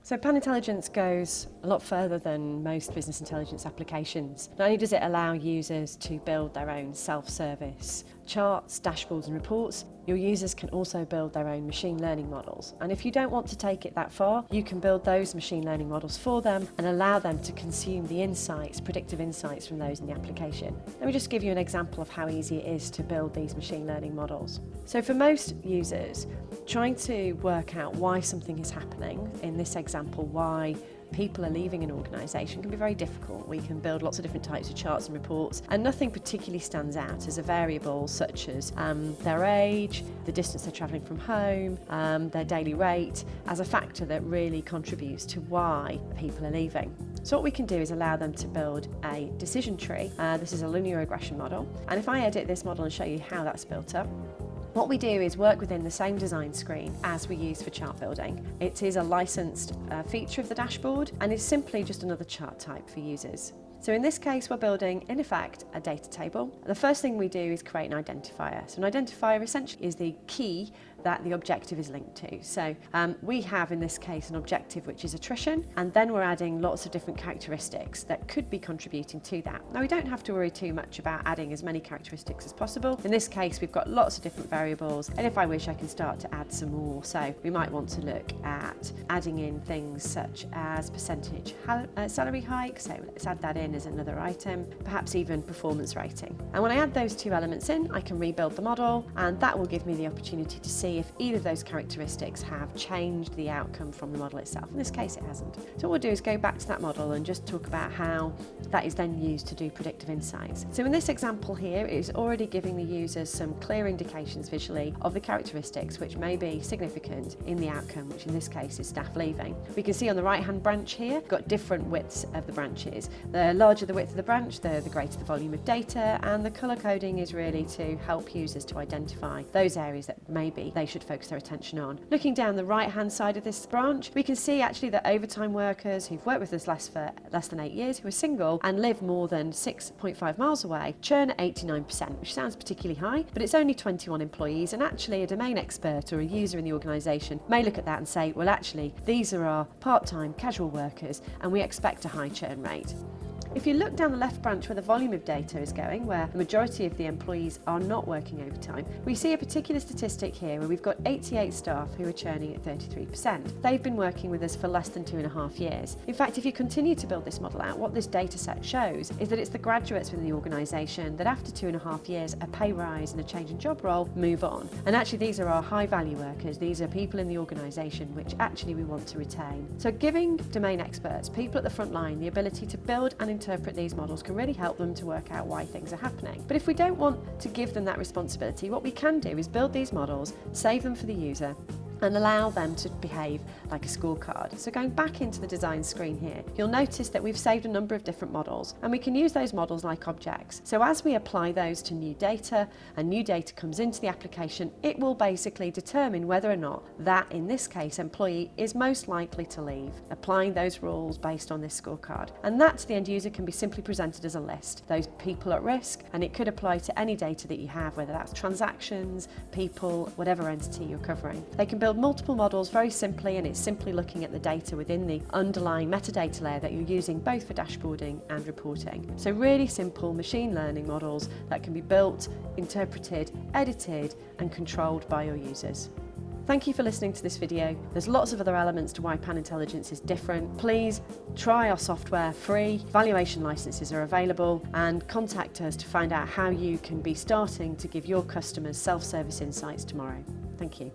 So Panintelligence goes a lot further than most business intelligence applications. Not only does it allow users to build their own self-service charts, dashboards and reports, your users can also build their own machine learning models. And if you don't want to take it that far, you can build those machine learning models for them and allow them to consume the insights, predictive insights from those in the application. Let me just give you an example of how easy it is to build these machine learning models. So for most users, trying to work out why something is happening, in this example, why people are leaving an organisation, can be very difficult. We can build lots of different types of charts and reports, and nothing particularly stands out as a variable such as their age, the distance they're travelling from home, their daily rate, as a factor that really contributes to why people are leaving. So what we can do is allow them to build a decision tree. This is a linear regression model, and if I edit this model and show you how that's built up, what we do is work within the same design screen as we use for chart building. It is a licensed feature of the dashboard and is simply just another chart type for users. So in this case, we're building, in effect, a data table. The first thing we do is create an identifier. So an identifier essentially is the key that the objective is linked to. So we have, in this case, an objective which is attrition, and then we're adding lots of different characteristics that could be contributing to that. Now, we don't have to worry too much about adding as many characteristics as possible. In this case, we've got lots of different variables, and if I wish, I can start to add some more. So we might want to look at adding in things such as percentage salary hike. So let's add that in as another item, perhaps even performance rating. And when I add those two elements in, I can rebuild the model, and that will give me the opportunity to see if either of those characteristics have changed the outcome from the model itself. In this case, it hasn't. So what we'll do is go back to that model and just talk about how that is then used to do predictive insights. So in this example here, it is already giving the users some clear indications visually of the characteristics which may be significant in the outcome, which in this case is staff leaving. We can see on the right-hand branch here, we've got different widths of the branches. The larger the width of the branch, the greater the volume of data, and the colour coding is really to help users to identify those areas that maybe they should focus their attention on. Looking down the right-hand side of this branch, we can see actually that overtime workers who've worked with us for less than 8 years, who are single and live more than 6.5 miles away, churn at 89%, which sounds particularly high, but it's only 21 employees, and actually a domain expert or a user in the organisation may look at that and say, well, actually, these are our part-time casual workers, and we expect a high churn rate. If you look down the left branch where the volume of data is going, where the majority of the employees are not working overtime, we see a particular statistic here where we've got 88 staff who are churning at 33%. They've been working with us for less than 2.5 years. In fact, if you continue to build this model out, what this data set shows is that it's the graduates within the organisation that after 2.5 years, a pay rise and a change in job role, move on. And actually these are our high value workers. These are people in the organisation which actually we want to retain. So giving domain experts, people at the front line, the ability to build and interpret these models can really help them to work out why things are happening. But if we don't want to give them that responsibility, what we can do is build these models, save them for the user, and allow them to behave like a scorecard. So going back into the design screen here, you'll notice that we've saved a number of different models, and we can use those models like objects. So as we apply those to new data, and new data comes into the application, it will basically determine whether or not that, in this case, employee is most likely to leave, applying those rules based on this scorecard. And that to the end user can be simply presented as a list, those people at risk, and it could apply to any data that you have, whether that's transactions, people, whatever entity you're covering. They can build multiple models very simply, and it's simply looking at the data within the underlying metadata layer that you're using both for dashboarding and reporting. So really simple machine learning models that can be built, interpreted, edited and controlled by your users. Thank you for listening to this video. There's lots of other elements to why Panintelligence is different. Please try our software free. Valuation licenses are available, and contact us to find out how you can be starting to give your customers self-service insights tomorrow. Thank you.